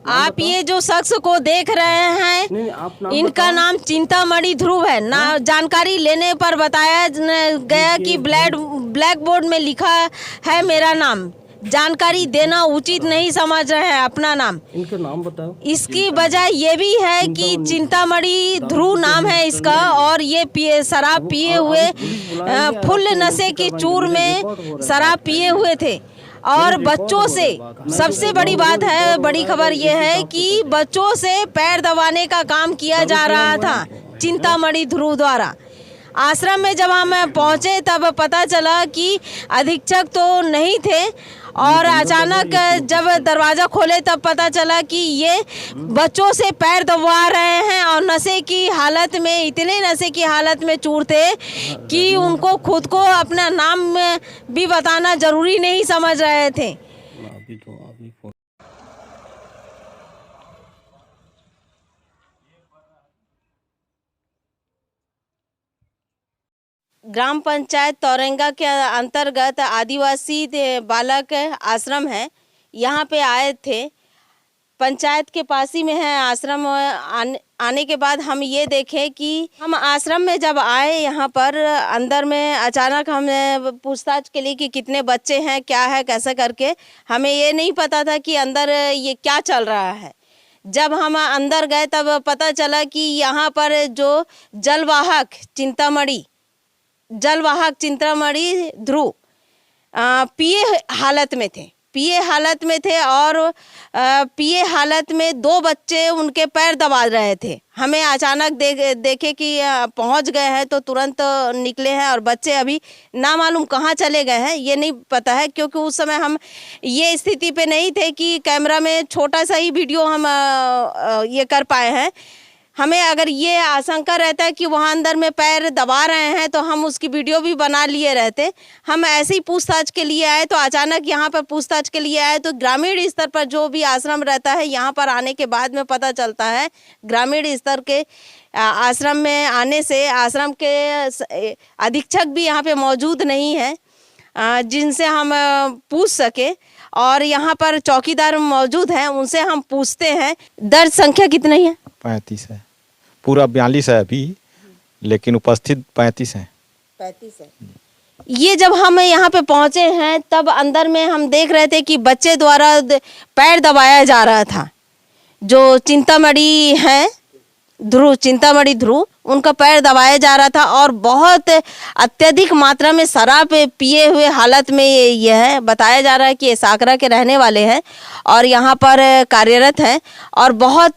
आप ये जो शख्स को देख रहे हैं, इनका नाम चिंतामणि ध्रुव है ना। जानकारी लेने पर बताया गया कि ब्लैक बोर्ड में लिखा है मेरा नाम, जानकारी देना उचित नहीं समझ रहे हैं अपना नाम। इनका नाम बताओ। इसकी वजह ये भी है कि चिंतामणि ध्रुव नाम है इसका, और ये शराब पिए हुए फुल नशे की चूर में शराब पिए हुए थे। और बच्चों से सबसे बड़ी बात है, बड़ी खबर यह है कि बच्चों से पैर दबाने का काम किया जा रहा था चिंतामणि ध्रुव द्वारा। आश्रम में जब हम पहुंचे तब पता चला कि अधीक्षक तो नहीं थे, और अचानक जब दरवाज़ा खोले तब पता चला कि ये बच्चों से पैर दबा रहे हैं, और नशे की हालत में, इतने नशे की हालत में चूर थे कि उनको खुद को अपना नाम भी बताना ज़रूरी नहीं समझ रहे थे। ग्राम पंचायत तौरेंगा के अंतर्गत आदिवासी बालक आश्रम है, यहाँ पे आए थे। पंचायत के पास ही में है आश्रम। आने के बाद हम ये देखे कि हम आश्रम में जब आए यहाँ पर अंदर में, अचानक हमने पूछताछ के लिए कि कितने बच्चे हैं, क्या है, कैसे करके, हमें ये नहीं पता था कि अंदर ये क्या चल रहा है। जब हम अंदर गए तब पता चला कि यहाँ पर जो जलवाहक चिंतामणि ध्रुव पिए हालत में थे, और पिए हालत में दो बच्चे उनके पैर दबा रहे थे। हमें अचानक देखे कि पहुंच गए हैं तो तुरंत निकले हैं, और बच्चे अभी ना मालूम कहाँ चले गए हैं ये नहीं पता है, क्योंकि उस समय हम ये स्थिति पे नहीं थे कि कैमरा में छोटा सा ही वीडियो हम ये कर पाए हैं। हमें अगर ये आशंका रहता है कि वहाँ अंदर में पैर दबा रहे हैं तो हम उसकी वीडियो भी बना लिए रहते। हम ऐसे ही पूछताछ के लिए आए, तो अचानक यहाँ पर पूछताछ के लिए आए तो ग्रामीण स्तर पर जो भी आश्रम रहता है, यहाँ पर आने के बाद में पता चलता है ग्रामीण स्तर के आश्रम में आने से आश्रम के अधीक्षक भी यहाँ पे मौजूद नहीं है जिनसे हम पूछ सके, और यहाँ पर चौकीदार मौजूद हैं, उनसे हम पूछते हैं। दर्ज संख्या कितनी है? 35 है। पूरा 42 है अभी, लेकिन उपस्थित 35 है। 35 है। ये जब हम यहाँ पे पहुँचे हैं तब अंदर में हम देख रहे थे कि बच्चे द्वारा पैर दबाया जा रहा था। जो चिंतामणि ध्रुव उनका पैर दबाया जा रहा था, और बहुत अत्यधिक मात्रा में शराब पिए हुए हालत में ये है। बताया जा रहा है कि ये साकरा के रहने वाले हैं और यहाँ पर कार्यरत हैं, और बहुत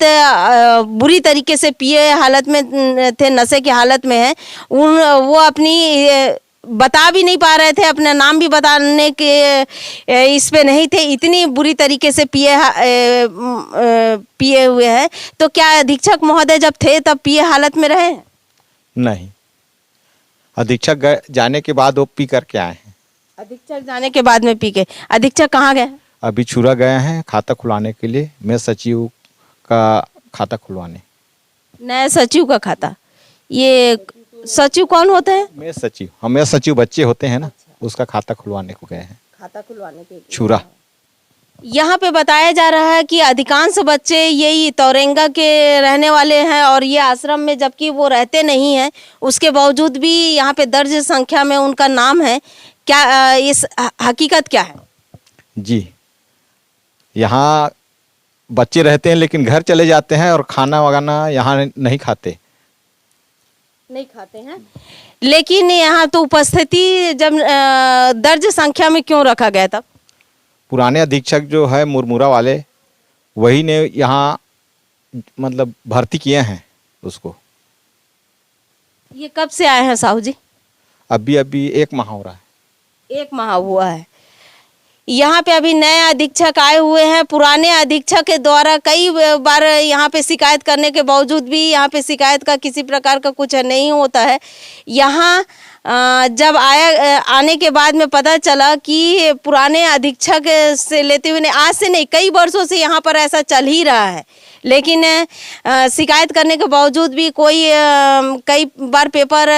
बुरी तरीके से पिए हालत में थे, नशे की हालत में है। वो अपनी बता भी नहीं पा रहे थे, अपना नाम भी बताने के इस पे नहीं थे, इतनी बुरी तरीके से पिए हुए हैं। तो क्या अधीक्षक महोदय जब थे तब पिए हालत में रहे? नहीं, अधीक्षक जाने के बाद वो पी करके आए हैं। अधीक्षक जाने के बाद में पी के। अधीक्षक कहाँ गए? अभी छुरा गए हैं खाता खुलवाने के लिए, मैं सचिव का खाता खुलवाने। नए सचिव का खाता? ये सचिव कौन होते हैं? मैं सचिव, हमें सचिव बच्चे होते हैं ना, उसका खाता खुलवाने को गए हैं। खाता खुलवाने के छुरा। यहाँ पे बताया जा रहा है कि अधिकांश बच्चे यही तौरेंगा के रहने वाले हैं, और ये आश्रम में जबकि वो रहते नहीं हैं, उसके बावजूद भी यहाँ पे दर्ज संख्या में उनका नाम है। क्या इस हकीकत क्या है? जी, यहाँ बच्चे रहते हैं लेकिन घर चले जाते हैं, और खाना वगाना यहाँ नहीं खाते हैं। लेकिन यहाँ तो उपस्थिति जब दर्ज संख्या में क्यों रखा गया था? पुराने अधीक्षक जो है मुरमुरा वाले, वही ने यहाँ मतलब भर्ती किए हैं उसको। ये कब से आए हैं साहू जी? अभी 1 माह हो रहा है। 1 माह हुआ है। यहाँ पे अभी नए अधीक्षक आए हुए हैं। पुराने अधीक्षक के द्वारा कई बार यहाँ पे शिकायत करने के बावजूद भी यहाँ पे शिकायत का किसी प्रकार का कुछ नहीं होता है। यहाँ जब आने के बाद में पता चला कि पुराने अधीक्षक से लेते हुए आज से नहीं, कई वर्षों से यहाँ पर ऐसा चल ही रहा है, लेकिन शिकायत करने के बावजूद भी कोई कई बार पेपर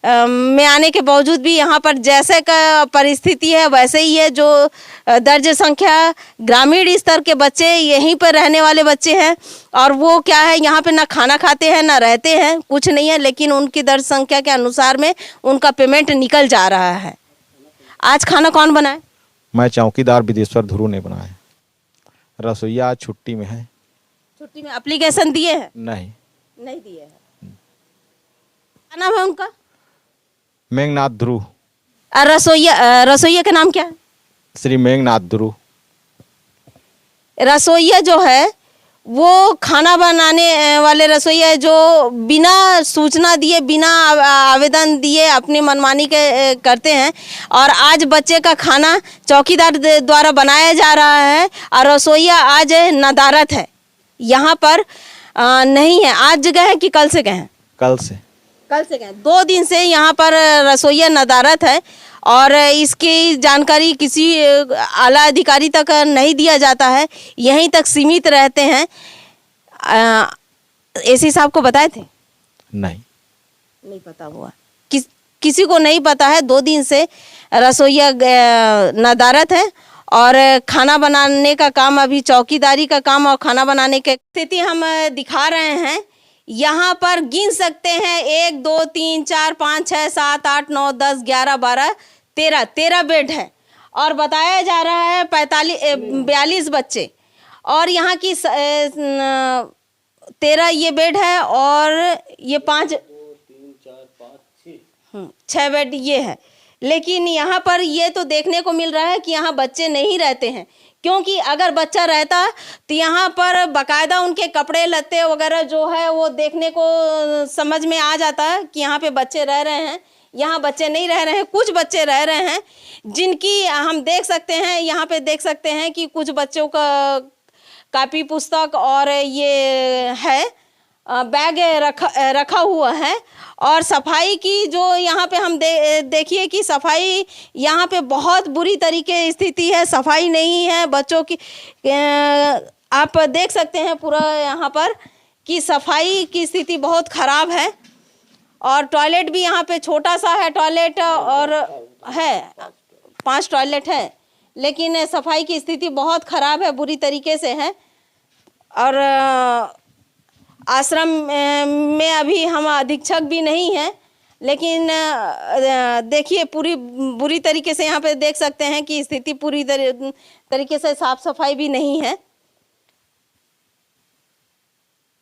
में आने के बावजूद भी यहाँ पर जैसे का परिस्थिति है वैसे ही है। जो दर्ज संख्या ग्रामीण स्तर के बच्चे यहीं पर रहने वाले बच्चे हैं और वो क्या है यहाँ पे ना खाना खाते हैं ना रहते हैं, कुछ नहीं है, लेकिन उनकी दर्ज संख्या के अनुसार में उनका पेमेंट निकल जा रहा है। आज खाना कौन बनाए? मैं चौकीदार विदेश्वर ध्रुव ने बनाया। रसोईया आज छुट्टी में है। छुट्टी में एप्लीकेशन दिए हैं? नहीं दिए हैं। क्या नाम है उनका? मेघनाथ ध्रुव। रसोईया का नाम क्या है? श्री मेघनाथ ध्रुव। रसोईया जो है वो खाना बनाने वाले रसोईया जो बिना सूचना दिए, बिना आवेदन दिए अपनी मनमानी के करते हैं और आज बच्चे का खाना चौकीदार द्वारा बनाया जा रहा है और रसोईया आज नदारत है। यहाँ पर नहीं है। आज जगह है कि कल से गए हैं? कल से गए। 2 दिन से यहाँ पर रसोईया नदारत है और इसकी जानकारी किसी आला अधिकारी तक नहीं दिया जाता है, यहीं तक सीमित रहते हैं। एसी साहब को बताए थे? नहीं पता हुआ। किसी को नहीं पता है। 2 दिन से रसोईया नदारत है और खाना बनाने का काम, अभी चौकीदारी का काम और खाना बनाने की स्थिति हम दिखा रहे हैं। यहाँ पर गिन सकते हैं 1 2 3 4 5 6 7 8 9 10 11 12 13 बेड है और बताया जा रहा है 42 बच्चे और यहाँ की 13 ये बेड है और ये 5 6 बेड ये है। लेकिन यहाँ पर ये तो देखने को मिल रहा है कि यहाँ बच्चे नहीं रहते हैं, क्योंकि अगर बच्चा रहता तो यहाँ पर बाकायदा उनके कपड़े लत्ते वगैरह जो है वो देखने को समझ में आ जाता है कि यहाँ पे बच्चे रह रहे हैं। यहाँ बच्चे नहीं रह रहे हैं। कुछ बच्चे रह रहे हैं जिनकी हम देख सकते हैं, यहाँ पे देख सकते हैं कि कुछ बच्चों का कापी पुस्तक और ये है बैग रखा हुआ है और सफाई की जो यहाँ पे हम देखिए कि सफाई यहाँ पे बहुत बुरी तरीके स्थिति है। सफाई नहीं है बच्चों की। आप देख सकते हैं पूरा यहाँ पर कि सफाई की स्थिति बहुत ख़राब है और टॉयलेट भी यहाँ पे छोटा सा है टॉयलेट और है 5 टॉयलेट है, लेकिन सफाई की स्थिति बहुत ख़राब है, बुरी तरीके से है। और आश्रम में अभी हम अधीक्षक भी नहीं हैं, लेकिन देखिए पूरी बुरी तरीके से यहाँ पे देख सकते हैं कि स्थिति पूरी तरीके से साफ सफाई भी नहीं है।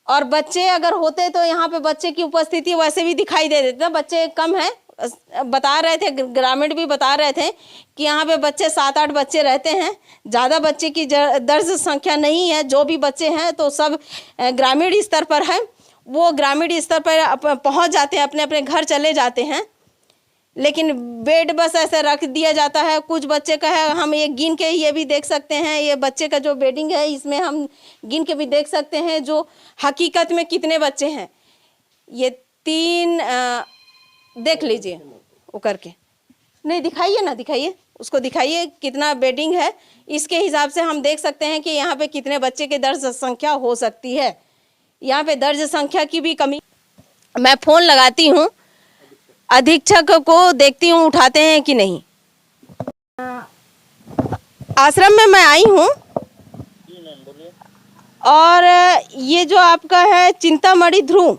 और बच्चे अगर होते तो यहाँ पे बच्चे की उपस्थिति वैसे भी दिखाई दे देता। बच्चे कम है, बता रहे थे, ग्रामीण भी बता रहे थे कि यहाँ पे बच्चे 7-8 बच्चे रहते हैं, ज़्यादा बच्चे की दर्ज संख्या नहीं है। जो भी बच्चे हैं तो सब ग्रामीण स्तर पर है, वो ग्रामीण स्तर पर पहुँच जाते हैं, अपने अपने घर चले जाते हैं। लेकिन बेड बस ऐसे रख दिया जाता है। कुछ बच्चे का है, हम ये गिन के ये भी देख सकते हैं, ये बच्चे का जो बेडिंग है इसमें हम गिन के भी देख सकते हैं जो हकीकत में कितने बच्चे हैं। ये 3 देख लीजिए वो करके, नहीं दिखाइए ना, दिखाइए उसको, दिखाइए कितना बेडिंग है, इसके हिसाब से हम देख सकते हैं कि यहाँ पे कितने बच्चे की दर्ज संख्या हो सकती है। यहाँ पे दर्ज संख्या की भी कमी। मैं फ़ोन लगाती हूँ अधीक्षक को, देखती हूँ उठाते हैं कि नहीं। आश्रम में मैं आई हूँ और ये जो आपका है चिंतामणि ध्रुव,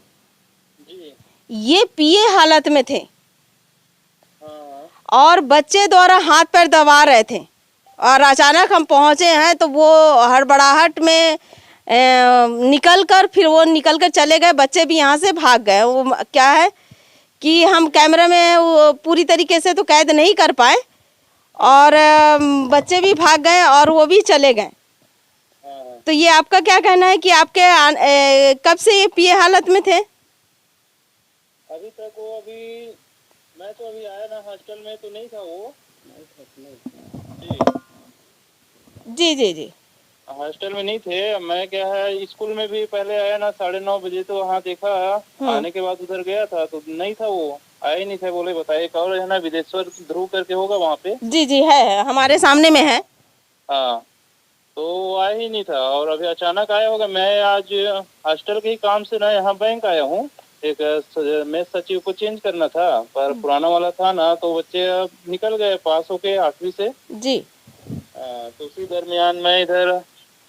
ये पिए हालत में थे और बच्चे द्वारा हाथ पैर दबा रहे थे और अचानक हम पहुँचे हैं तो वो हड़बड़ाहट में निकल कर चले गए। बच्चे भी यहाँ से भाग गए। वो क्या है कि हम कैमरे में वो पूरी तरीके से तो कैद नहीं कर पाए और बच्चे भी भाग गए और वो भी चले गए। तो ये आपका क्या कहना है कि आपके कब से ये पिए हालत में थे? अभी तक वो मैं तो अभी आया ना, हॉस्टल में तो नहीं था वो। जी जी जी, हॉस्टल में नहीं थे। मैं क्या है स्कूल में भी पहले आया ना 9:30 बजे, तो वहाँ देखा। आने के बाद उधर गया था तो नहीं था, वो आया ही नहीं था। बोले बताइए कौन है ना, विदेश्वर ध्रुव करके होगा वहाँ पे। जी जी है, हमारे सामने में है। हाँ, तो वो आया ही नहीं था और अभी अचानक आया होगा। मैं आज हॉस्टल के ही काम से ना यहाँ बैंक आया हूँ। एक मैं सचिव को चेंज करना था, पर पुराना वाला था ना, तो बच्चे अब निकल गए पास होके 8वीं से। जी। तो उसी दरमियान मैं इधर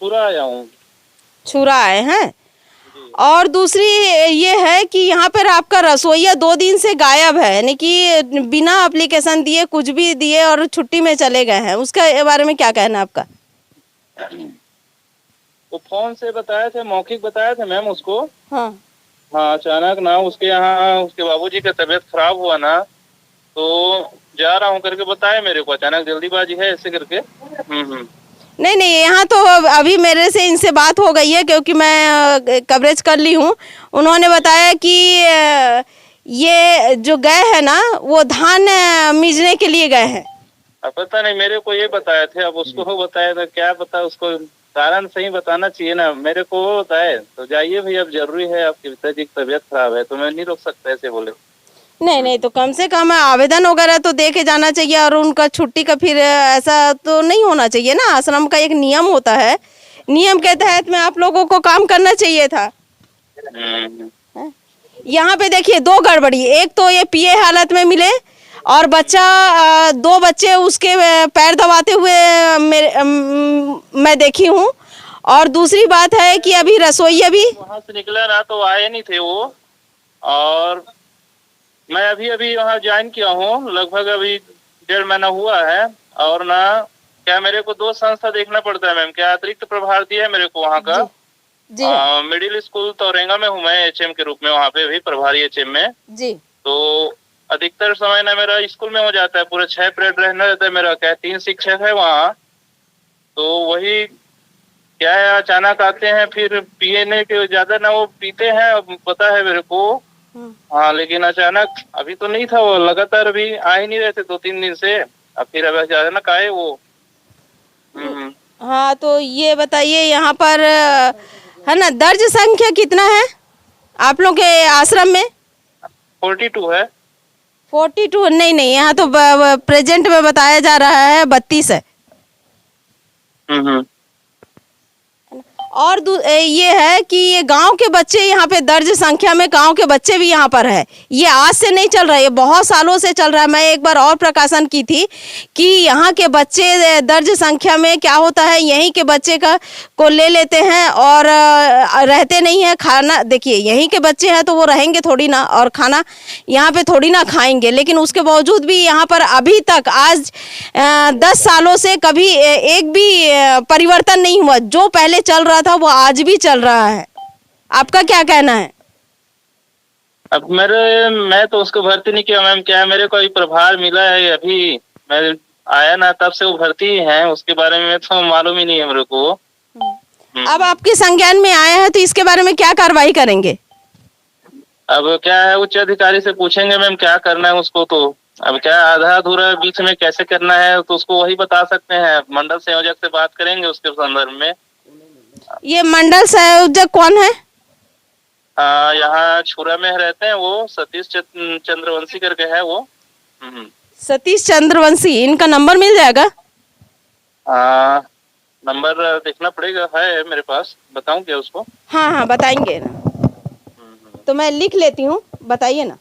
पूरा आया हूँ। छुरा आए हैं। जी। और दूसरी ये है कि यहाँ पर आपका रसोईया 2 दिन से गायब है, यानी कि बिना एप्लीकेशन दिए कुछ भी दिए और छुट्टी में चले गए हैं, उसके बारे में क्या कहना है आपका? वो फोन से बताए थे, मौखिक बताए थे मैम उसको। हाँ। हाँ, अचानक ना उसके यहाँ उसके बाबूजी का तबीयत खराब हुआ ना, तो जा रहा हूँ करके बताया मेरे को, अचानक जल्दीबाजी है ऐसे करके। नहीं नहीं, यहाँ तो अभी मेरे से इनसे बात हो गई है, क्योंकि मैं कवरेज कर ली हूँ। उन्होंने बताया कि ये जो गए हैं ना, वो धान मीजने के लिए गए हैं। अब पता नहीं, मेरे को ये बताए थे, अब उसको हो बताया था, क्या पता, उसको कारण सही बताना चाहिए ना। मेरे को वो बताए तो जाइए भाई, अब जरूरी है, आपके पिताजी की तबीयत खराब है, तो मैं नहीं रोक सकता ऐसे बोले। नहीं नहीं, तो कम से कम आवेदन वगैरह तो दे के जाना चाहिए, और उनका छुट्टी का फिर ऐसा तो नहीं होना चाहिए ना। आश्रम का एक नियम होता है, नियम के तहत में आप लोगों को काम करना चाहिए था। यहाँ पे देखिए 2 गड़बड़ी, एक तो ये पिए हालत में मिले, और बच्चा 2 बच्चे उसके पैर दबाते हुए मैं देखी हूँ। और दूसरी बात है कि अभी रसोईया भी वहां से निकला ना, तो आए नहीं थे वो। और मैं अभी अभी वहाँ ज्वाइन किया हूँ, लगभग अभी 1.5 महीना हुआ है। और ना क्या मेरे को 2 संस्था देखना पड़ता है मैम, क्या अतिरिक्त प्रभार दिया है मेरे को वहाँ का। जी। मिडिल स्कूल तोरेंगा में हूँ मैं, एचएम के रूप में, वहाँ पे भी प्रभारी एचएम में। जी। तो अधिकतर समय ना मेरा स्कूल में हो जाता है, पूरे 6 पीरियड रहना रहता है मेरा, क्या 3 शिक्षक है वहाँ। तो वही क्या है, अचानक आते हैं, फिर पीने के ज्यादा ना वो पीते हैं, अब पता है मेरे को। हाँ, लेकिन अचानक अभी तो नहीं था, वो लगातार अभी आ ही नहीं रहे थे 2-3 दिन से, अब फिर अब अचानक आए वो। हाँ, तो ये बताइए यहाँ पर है ना, दर्ज संख्या कितना है आप लोग के आश्रम में? 42 है। 42? नहीं नहीं, यहाँ तो प्रेजेंट में बताया जा रहा है 32 है। और ये है कि ये गांव के बच्चे यहाँ पे दर्ज संख्या में, गांव के बच्चे भी यहाँ पर है। ये आज से नहीं चल रहा है, ये बहुत सालों से चल रहा है। मैं एक बार और प्रकाशन की थी कि यहाँ के बच्चे दर्ज संख्या में क्या होता है, यहीं के बच्चे को ले लेते हैं और रहते नहीं है। खाना देखिए, यहीं के बच्चे हैं तो वो रहेंगे थोड़ी ना, और खाना यहाँ पे थोड़ी ना खाएंगे। लेकिन उसके बावजूद भी यहाँ पर अभी तक आज 10 सालों से कभी एक भी परिवर्तन नहीं हुआ। जो पहले चल रहा था वो आज भी चल रहा है। आपका क्या कहना है? अब मैं तो उसको भर्ती नहीं किया मैम, क्या मेरे को अभी प्रभार मिला है, अभी मैं आया ना तब से वो भर्ती है, उसके बारे में तो मालूम ही नहीं है मेरे को। अब आपके संज्ञान में आया है तो इसके बारे में क्या कार्रवाई करेंगे? अब क्या है, उच्च अधिकारी से पूछेंगे मैम क्या करना है उसको। तो अब क्या आधा अधूरा बीच में कैसे करना है, तो उसको वही बता सकते हैं। मंडल संयोजक से बात करेंगे उसके संदर्भ में। ये मंडल संयोजक कौन है? यहाँ छुरा में रहते हैं, वो सतीश चंद्रवंशी करके है वो। सतीश चंद्रवंशी, इनका नंबर मिल जाएगा? नंबर देखना पड़ेगा, है मेरे पास, बताऊं क्या उसको? हाँ हाँ, बताएंगे ना, तो मैं लिख लेती हूँ, बताइए ना।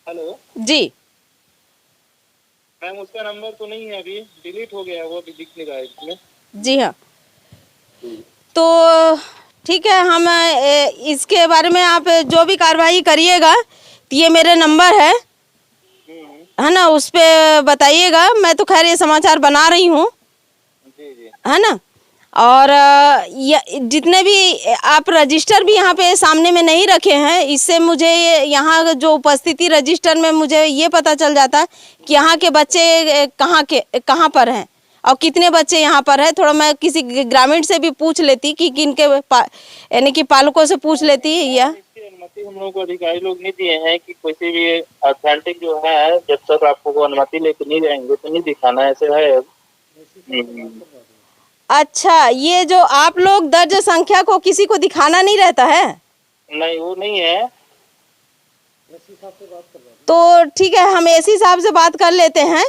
हेलो जी। मैम, उसका नंबर तो नहीं है, अभी डिलीट हो गया, वो अभी दिख नहीं रहा है इसमें। जी हाँ, तो ठीक है, हम इसके बारे में आप जो भी कार्रवाई करिएगा, तो ये मेरे नंबर है, है ना, उस पे बताइएगा। मैं तो खैर ये समाचार बना रही हूँ, जी जी। है ना। और जितने भी आप रजिस्टर भी यहाँ पे सामने में नहीं रखे हैं, इससे मुझे यहाँ जो उपस्थिति रजिस्टर में मुझे ये पता चल जाता है कि यहाँ के बच्चे कहाँ पर हैं और कितने बच्चे यहाँ पर हैं। थोड़ा मैं किसी ग्रामीण से भी पूछ लेती कि किनके यानी कि पालकों से पूछ लेती या इसकी अनुमति हम लोगों को अधिकारी लोग नहीं दिए हैं कि किसी भी ऑथेंटिक जो है, जब तक आपको वो अनुमति लेके नहीं जाएंगे तो नहीं दिखाना, ऐसे है। अच्छा, ये जो आप लोग दर्ज संख्या को किसी को दिखाना नहीं रहता है? नहीं, वो नहीं है। तो ठीक है, हम एसी साहब से बात कर लेते हैं।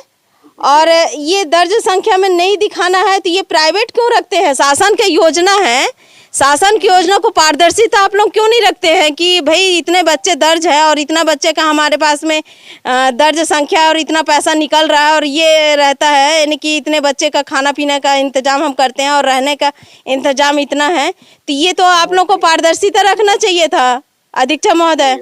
और ये दर्ज संख्या में नहीं दिखाना है तो ये प्राइवेट क्यों रखते हैं? शासन की योजना है, शासन की योजना को पारदर्शिता आप लोग क्यों नहीं रखते हैं कि भाई इतने बच्चे दर्ज है और इतना बच्चे का हमारे पास में दर्ज संख्या और इतना पैसा निकल रहा है और ये रहता है, यानी कि इतने बच्चे का खाना पीने का इंतजाम हम करते हैं और रहने का इंतजाम इतना है। तो ये तो आप लोग को पारदर्शिता रखना चाहिए था अधीक्षक महोदय,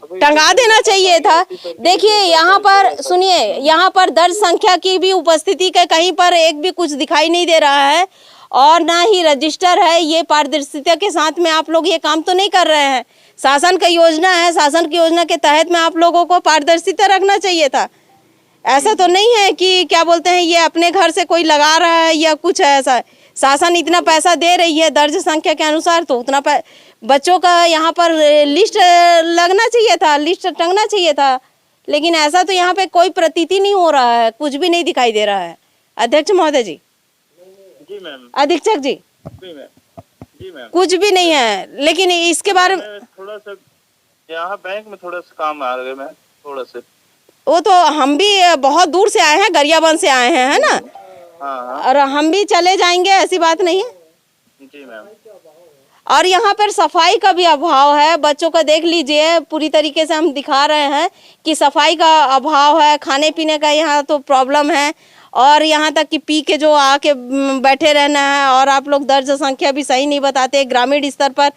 टंगा देना चाहिए था। देखिए यहाँ पर सुनिए, यहाँ पर दर्ज संख्या की भी उपस्थिति का कहीं पर एक भी कुछ दिखाई नहीं दे रहा है और ना ही रजिस्टर है। ये पारदर्शिता के साथ में आप लोग ये काम तो नहीं कर रहे हैं। शासन का योजना है, शासन की योजना के तहत में आप लोगों को पारदर्शिता रखना चाहिए था। ऐसा तो नहीं है कि क्या बोलते हैं ये अपने घर से कोई लगा रहा है या कुछ ऐसा। शासन इतना पैसा दे रही है दर्ज संख्या के अनुसार, तो उतना बच्चों का यहाँ पर लिस्ट लगना चाहिए था, लिस्ट टंगना चाहिए था। लेकिन ऐसा तो यहाँ पे कोई प्रतीति नहीं हो रहा है, कुछ भी नहीं दिखाई दे रहा है। अध्यक्ष महोदय जी। जी मैम। अधीक्षक जी। जी मैम। जी मैम। कुछ भी नहीं है, लेकिन इसके बारे में थोड़ा सा यहाँ बैंक में थोड़ा सा काम आ गया, मैं थोड़ा सा। वो तो हम भी बहुत दूर से आए हैं, गरियाबंद से आए हैं, है ना। हाँ। और हम भी चले जाएंगे, ऐसी बात नहीं है। जी मैम। और यहाँ पर सफाई का भी अभाव है। बच्चों का देख लीजिए, पूरी तरीके से हम दिखा रहे हैं कि सफाई का अभाव है, खाने पीने का यहाँ तो प्रॉब्लम है और यहाँ तक कि पी के जो आके बैठे रहना है। और आप लोग दर्ज संख्या भी सही नहीं बताते। ग्रामीण स्तर पर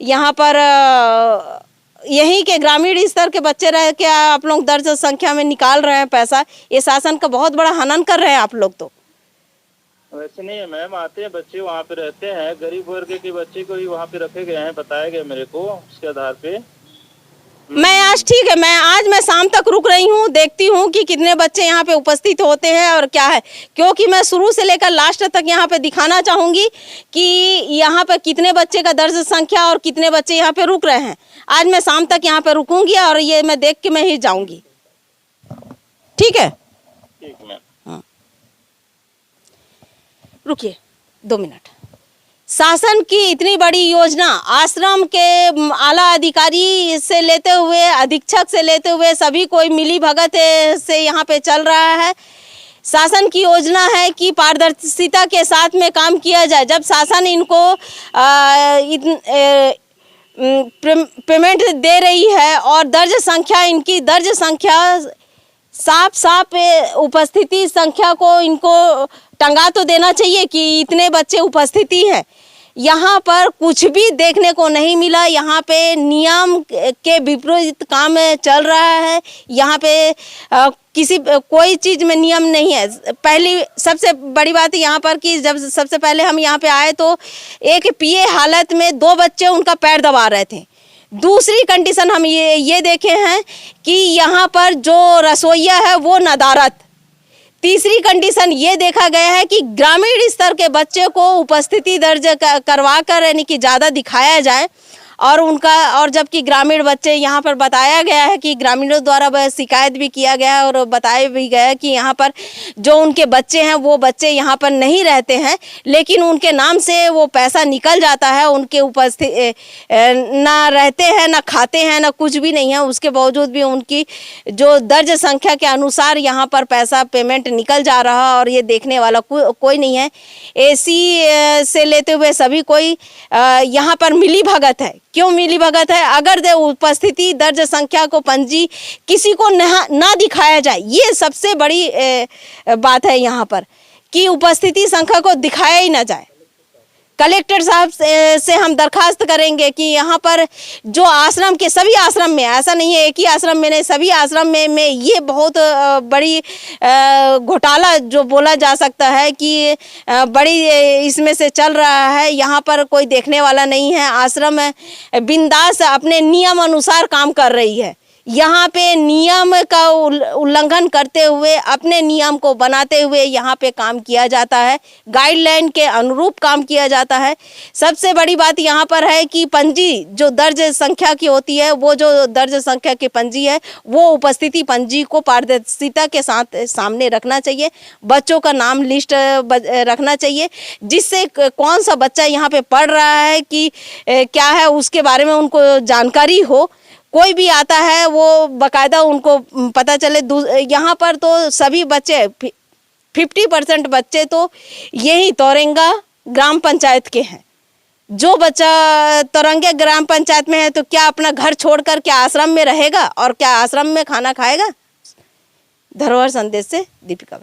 यहाँ पर यहीं के ग्रामीण स्तर के बच्चे रह के आप लोग दर्ज संख्या में निकाल रहे हैं पैसा। ये शासन का बहुत बड़ा हनन कर रहे हैं आप लोग। तो वैसे नहीं है मैम, आते हैं बच्चे वहाँ पे रहते हैं, गरीब वर्ग के बच्चे को ही वहाँ पे रखे गए हैं, बताया गया मेरे को उसके आधार पे। मैं आज ठीक है, मैं शाम तक रुक रही हूँ, देखती हूँ कि कितने बच्चे यहाँ पे उपस्थित होते हैं और क्या है, क्योंकि मैं शुरू से लेकर लास्ट तक यहाँ पे दिखाना चाहूँगी कि यहाँ पे कितने बच्चे का दर्ज संख्या और कितने बच्चे यहाँ पे रुक रहे हैं। आज मैं शाम तक यहाँ पे रुकूंगी और ये मैं देख के मैं ही जाऊँगी। ठीक है, ठीक मैम। रुकिए 2 मिनट। शासन की इतनी बड़ी योजना, आश्रम के आला अधिकारी से लेते हुए अधीक्षक से लेते हुए सभी कोई मिली भगत से यहाँ पे चल रहा है। शासन की योजना है कि पारदर्शिता के साथ में काम किया जाए। जब शासन इनको पेमेंट दे रही है और दर्ज संख्या, इनकी दर्ज संख्या साफ उपस्थिति संख्या को इनको टंगा तो देना चाहिए कि इतने बच्चे उपस्थिति हैं। यहाँ पर कुछ भी देखने को नहीं मिला। यहाँ पे नियम के विपरीत काम चल रहा है। यहाँ पे कोई चीज़ में नियम नहीं है। पहली सबसे बड़ी बात यहाँ पर कि जब सबसे पहले हम यहाँ पे आए तो एक पिए हालत में 2 बच्चे उनका पैर दबा रहे थे। दूसरी कंडीशन हम ये देखे हैं कि यहाँ पर जो रसोइया है वो नदारत। तीसरी कंडीशन ये देखा गया है कि ग्रामीण स्तर के बच्चे को उपस्थिति दर्ज करवा कर यानी कि ज़्यादा दिखाया जाए और उनका, और जबकि ग्रामीण बच्चे यहाँ पर बताया गया है कि ग्रामीणों द्वारा शिकायत भी किया गया है और बताया भी गया है कि यहाँ पर जो उनके बच्चे हैं वो बच्चे यहाँ पर नहीं रहते हैं, लेकिन उनके नाम से वो पैसा निकल जाता है। उनके उपस्थित ना रहते हैं, ना खाते हैं, ना कुछ भी नहीं है। उसके बावजूद भी उनकी जो दर्ज संख्या के अनुसार यहाँ पर पैसा पेमेंट निकल जा रहा है और ये देखने वाला कोई नहीं है। एसी से लेते हुए सभी कोई यहाँ पर मिली भगत है। क्यों मिली भगत है? अगर उपस्थिति दर्ज संख्या को पंजी किसी को ना दिखाया जाए, ये सबसे बड़ी बात है यहाँ पर कि उपस्थिति संख्या को दिखाया ही ना जाए। कलेक्टर साहब से हम दरखास्त करेंगे कि यहाँ पर जो आश्रम के सभी आश्रम में, ऐसा नहीं है एक ही आश्रम में नहीं, सभी आश्रम में ये बहुत बड़ी घोटाला जो बोला जा सकता है कि बड़ी इसमें से चल रहा है। यहाँ पर कोई देखने वाला नहीं है। आश्रम बिंदास अपने नियम अनुसार काम कर रही है। यहाँ पे नियम का उल्लंघन करते हुए, अपने नियम को बनाते हुए यहाँ पे काम किया जाता है, गाइडलाइन के अनुरूप काम किया जाता है। सबसे बड़ी बात यहाँ पर है कि पंजी जो दर्ज संख्या की होती है, वो जो दर्ज संख्या की पंजी है, वो उपस्थिति पंजी को पारदर्शिता के साथ सामने रखना चाहिए। बच्चों का नाम लिस्ट रखना चाहिए, जिससे कौन सा बच्चा यहाँ पे पढ़ रहा है कि क्या है उसके बारे में उनको जानकारी हो। कोई भी आता है वो बकायदा उनको पता चले। यहाँ पर तो सभी बच्चे 50% बच्चे तो यही तोरंगा ग्राम पंचायत के हैं। जो बच्चा तोरंगा ग्राम पंचायत में है तो क्या अपना घर छोड़कर क्या आश्रम में रहेगा और क्या आश्रम में खाना खाएगा? धरोहर संदेश से दीपिका।